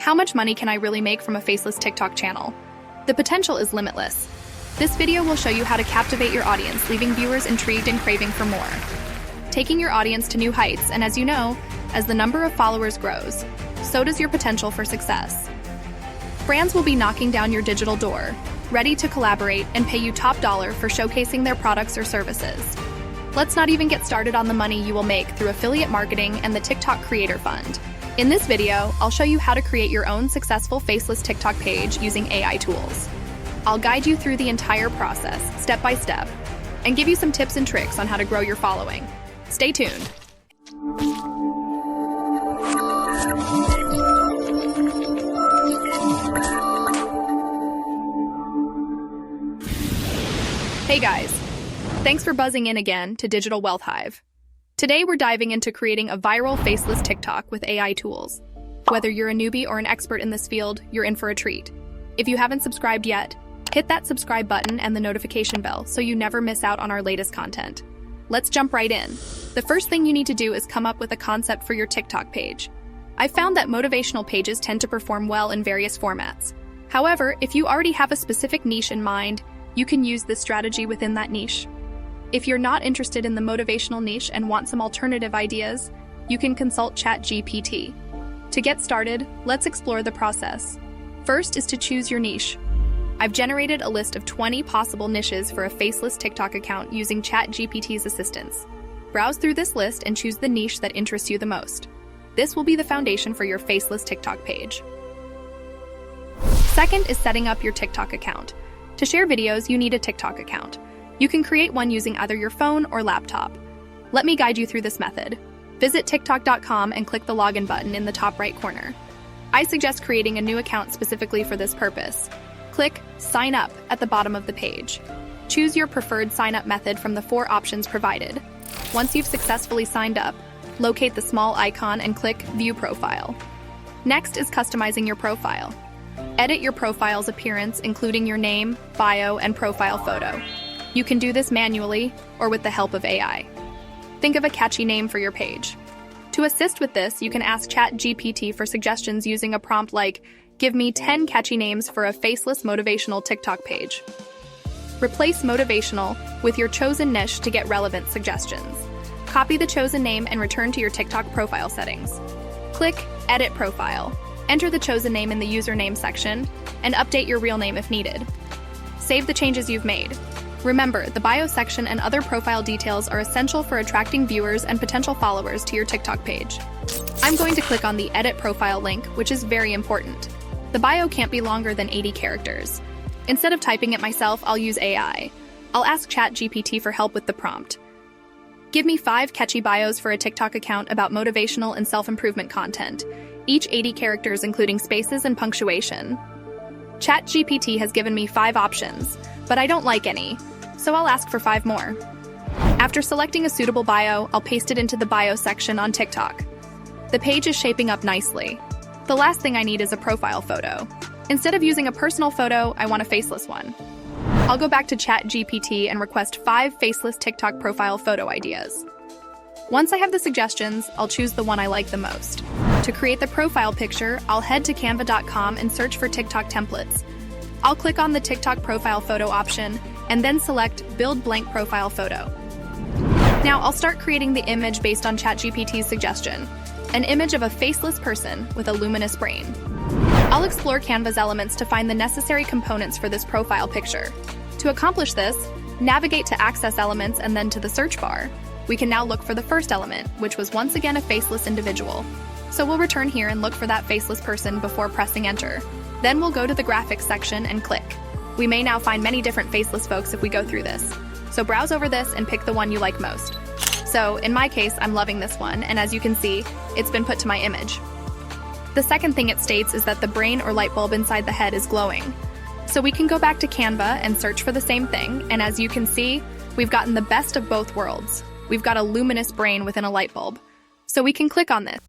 How much money can I really make from a faceless TikTok channel? The potential is limitless. This video will show you how to captivate your audience, leaving viewers intrigued and craving for more. Taking your audience to new heights, and as you know, as the number of followers grows, so does your potential for success. Brands will be knocking down your digital door, ready to collaborate and pay you top dollar for showcasing their products or services. Let's not even get started on the money you will make through affiliate marketing and the TikTok Creator Fund. In this video, I'll show you how to create your own successful faceless TikTok page using AI tools. I'll guide you through the entire process, step by step, and give you some tips and tricks on how to grow your following. Stay tuned. Hey guys, thanks for buzzing in again to Digital Wealth Hive. Today we're diving into creating a viral faceless TikTok with AI tools. Whether you're a newbie or an expert in this field, you're in for a treat. If you haven't subscribed yet, hit that subscribe button and the notification bell so you never miss out on our latest content. Let's jump right in. The first thing you need to do is come up with a concept for your TikTok page. I've found that motivational pages tend to perform well in various formats. However, if you already have a specific niche in mind, you can use this strategy within that niche. If you're not interested in the motivational niche and want some alternative ideas, you can consult ChatGPT. To get started, let's explore the process. First is to choose your niche. I've generated a list of 20 possible niches for a faceless TikTok account using ChatGPT's assistance. Browse through this list and choose the niche that interests you the most. This will be the foundation for your faceless TikTok page. Second is setting up your TikTok account. To share videos, you need a TikTok account. You can create one using either your phone or laptop. Let me guide you through this method. Visit tiktok.com and click the login button in the top right corner. I suggest creating a new account specifically for this purpose. Click Sign Up at the bottom of the page. Choose your preferred sign-up method from the 4 options provided. Once you've successfully signed up, locate the small icon and click View Profile. Next is customizing your profile. Edit your profile's appearance, including your name, bio, and profile photo. You can do this manually or with the help of AI. Think of a catchy name for your page. To assist with this, you can ask ChatGPT for suggestions using a prompt like, "Give me 10 catchy names for a faceless motivational TikTok page." Replace motivational with your chosen niche to get relevant suggestions. Copy the chosen name and return to your TikTok profile settings. Click Edit Profile. Enter the chosen name in the username section and update your real name if needed. Save the changes you've made. Remember, the bio section and other profile details are essential for attracting viewers and potential followers to your TikTok page. I'm going to click on the Edit Profile link, which is very important. The bio can't be longer than 80 characters. Instead of typing it myself, I'll use AI. I'll ask ChatGPT for help with the prompt. Give me 5 catchy bios for a TikTok account about motivational and self-improvement content, each 80 characters including spaces and punctuation. ChatGPT has given me 5 options, but I don't like any, so I'll ask for 5 more. After selecting a suitable bio, I'll paste it into the bio section on TikTok. The page is shaping up nicely. The last thing I need is a profile photo. Instead of using a personal photo, I want a faceless one. I'll go back to ChatGPT and request 5 faceless TikTok profile photo ideas. Once I have the suggestions, I'll choose the one I like the most. To create the profile picture, I'll head to canva.com and search for TikTok templates. I'll click on the TikTok profile photo option and then select Build Blank Profile Photo. Now I'll start creating the image based on ChatGPT's suggestion, an image of a faceless person with a luminous brain. I'll explore Canva's elements to find the necessary components for this profile picture. To accomplish this, navigate to Access Elements and then to the search bar. We can now look for the first element, which was once again a faceless individual. So we'll return here and look for that faceless person before pressing enter. Then we'll go to the graphics section and click. We may now find many different faceless folks if we go through this. So browse over this and pick the one you like most. So in my case, I'm loving this one, and as you can see, it's been put to my image. The second thing it states is that the brain or light bulb inside the head is glowing. So we can go back to Canva and search for the same thing, and as you can see, we've gotten the best of both worlds. We've got a luminous brain within a light bulb. So we can click on this.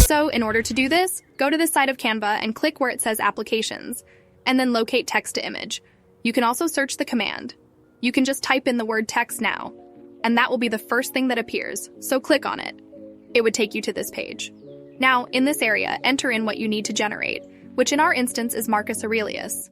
So in order to do this, go to the side of Canva and click where it says Applications, and then locate text to image. You can also search the command. You can just type in the word text now, and that will be the first thing that appears, so click on it. It would take you to this page. Now, in this area, enter in what you need to generate, which in our instance is Marcus Aurelius.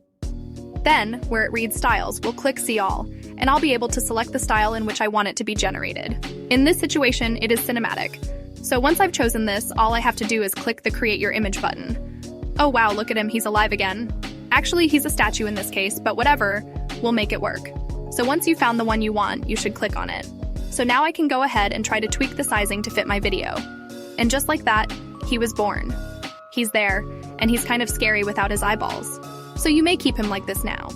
Then, where it reads Styles, we'll click See All, and I'll be able to select the style in which I want it to be generated. In this situation, it is cinematic. So once I've chosen this, all I have to do is click the Create Your Image button. Oh wow, look at him, he's alive again. Actually, he's a statue in this case, but whatever, we'll make it work. So once you found the one you want, you should click on it. So now I can go ahead and try to tweak the sizing to fit my video. And just like that, he was born. He's there, and he's kind of scary without his eyeballs. So you may keep him like this now.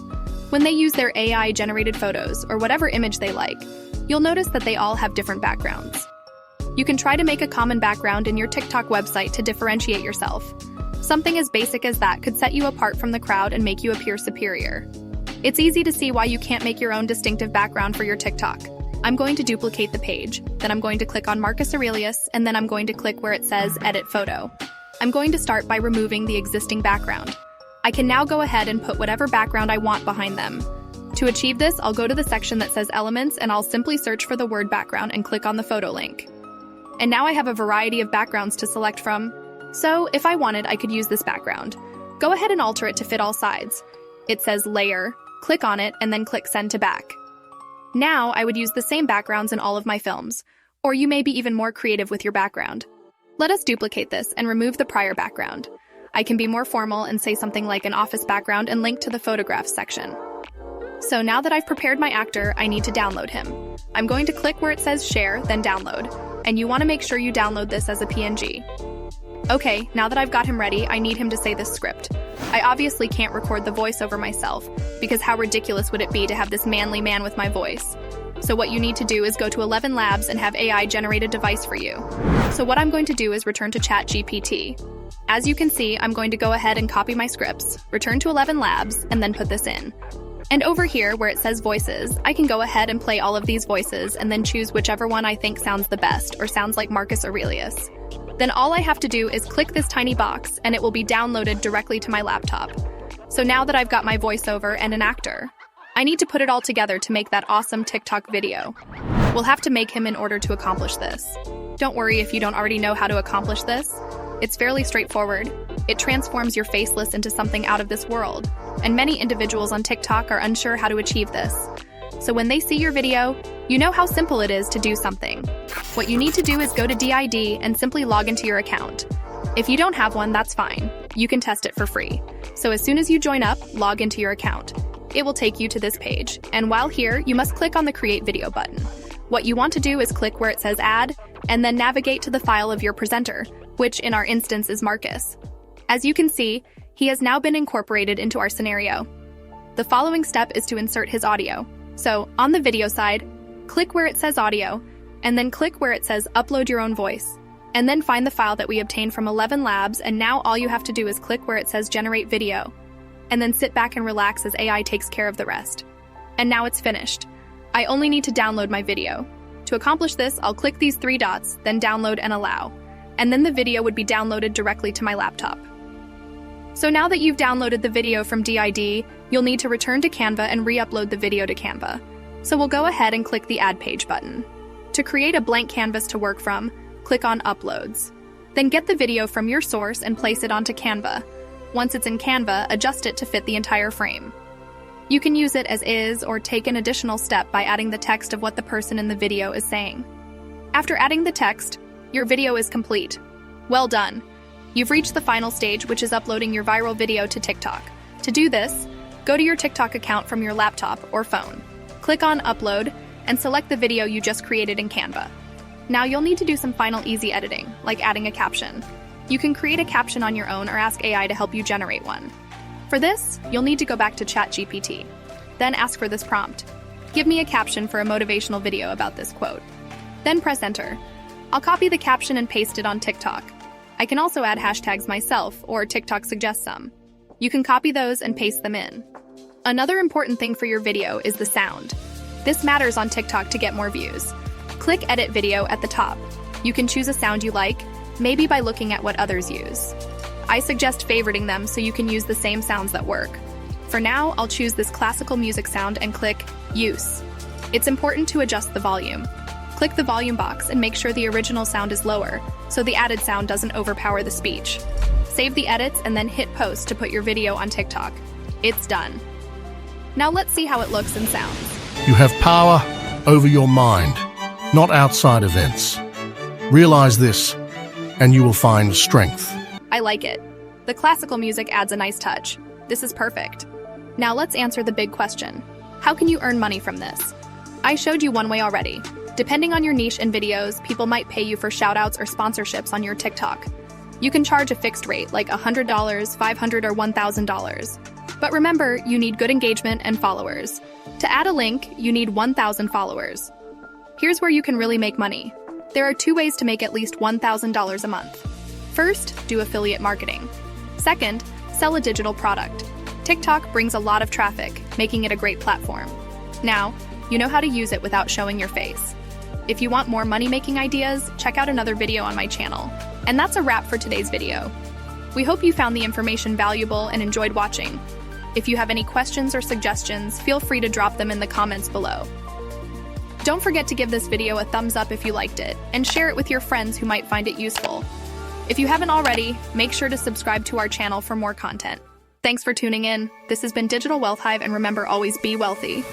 When they use their AI-generated photos, or whatever image they like, you'll notice that they all have different backgrounds. You can try to make a common background in your TikTok website to differentiate yourself. Something as basic as that could set you apart from the crowd and make you appear superior. It's easy to see why you can't make your own distinctive background for your TikTok. I'm going to duplicate the page, then I'm going to click on Marcus Aurelius, and then I'm going to click where it says Edit Photo. I'm going to start by removing the existing background. I can now go ahead and put whatever background I want behind them. To achieve this, I'll go to the section that says Elements, and I'll simply search for the word background and click on the photo link. And now I have a variety of backgrounds to select from. So, if I wanted, I could use this background. Go ahead and alter it to fit all sides. It says Layer, click on it, and then click Send to Back. Now, I would use the same backgrounds in all of my films, or you may be even more creative with your background. Let us duplicate this and remove the prior background. I can be more formal and say something like an office background and link to the photographs section. So now that I've prepared my actor, I need to download him. I'm going to click where it says Share, then Download, and you want to make sure you download this as a PNG. Okay, now that I've got him ready, I need him to say this script. I obviously can't record the voiceover myself, because how ridiculous would it be to have this manly man with my voice? So what you need to do is go to 11 Labs and have AI generate a device for you. So what I'm going to do is return to ChatGPT. As you can see, I'm going to go ahead and copy my scripts, return to 11 Labs, and then put this in. And over here, where it says Voices, I can go ahead and play all of these voices and then choose whichever one I think sounds the best or sounds like Marcus Aurelius. Then all I have to do is click this tiny box and it will be downloaded directly to my laptop. So now that I've got my voiceover and an actor, I need to put it all together to make that awesome TikTok video. We'll have to make him in order to accomplish this. Don't worry if you don't already know how to accomplish this. It's fairly straightforward. It transforms your faceless into something out of this world, and many individuals on TikTok are unsure how to achieve this. So when they see your video, you know how simple it is to do something. What you need to do is go to DID and simply log into your account. If you don't have one, that's fine. You can test it for free. So as soon as you join up, log into your account. It will take you to this page, and while here, you must click on the Create Video button. What you want to do is click where it says Add, and then navigate to the file of your presenter, which in our instance is Marcus. As you can see, he has now been incorporated into our scenario. The following step is to insert his audio. So, on the video side, click where it says Audio, and then click where it says Upload Your Own Voice, and then find the file that we obtained from 11 Labs, and now all you have to do is click where it says Generate Video, and then sit back and relax as AI takes care of the rest. And now it's finished. I only need to download my video. To accomplish this, I'll click these 3 dots, then Download and Allow, and then the video would be downloaded directly to my laptop. So now that you've downloaded the video from DID, you'll need to return to Canva and re-upload the video to Canva. So we'll go ahead and click the Add Page button. To create a blank canvas to work from, click on Uploads. Then get the video from your source and place it onto Canva. Once it's in Canva, adjust it to fit the entire frame. You can use it as is or take an additional step by adding the text of what the person in the video is saying. After adding the text, your video is complete. Well done. You've reached the final stage, which is uploading your viral video to TikTok. To do this, go to your TikTok account from your laptop or phone. Click on Upload and select the video you just created in Canva. Now you'll need to do some final easy editing, like adding a caption. You can create a caption on your own or ask AI to help you generate one. For this, you'll need to go back to ChatGPT. Then ask for this prompt. Give me a caption for a motivational video about this quote. Then press Enter. I'll copy the caption and paste it on TikTok. I can also add hashtags myself, or TikTok suggests some. You can copy those and paste them in. Another important thing for your video is the sound. This matters on TikTok to get more views. Click Edit Video at the top. You can choose a sound you like, Maybe by looking at what others use. I suggest favoriting them so you can use the same sounds that work. For now, I'll choose this classical music sound and click Use. It's important to adjust the volume. Click the volume box and make sure the original sound is lower, so the added sound doesn't overpower the speech. Save the edits and then hit post to put your video on TikTok. It's done. Now let's see how it looks and sounds. You have power over your mind, not outside events. Realize this, and you will find strength. I like it. The classical music adds a nice touch. This is perfect. Now let's answer the big question. How can you earn money from this? I showed you one way already. Depending on your niche and videos, people might pay you for shoutouts or sponsorships on your TikTok. You can charge a fixed rate like $100, $500, or $1,000. But remember, you need good engagement and followers. To add a link, you need 1,000 followers. Here's where you can really make money. There are 2 ways to make at least $1,000 a month. First, do affiliate marketing. Second, sell a digital product. TikTok brings a lot of traffic, making it a great platform. Now, you know how to use it without showing your face. If you want more money-making ideas, check out another video on my channel. And that's a wrap for today's video. We hope you found the information valuable and enjoyed watching. If you have any questions or suggestions, feel free to drop them in the comments below. Don't forget to give this video a thumbs up if you liked it, and share it with your friends who might find it useful. If you haven't already, make sure to subscribe to our channel for more content. Thanks for tuning in. This has been Digital Wealth Hive, and remember, always be wealthy.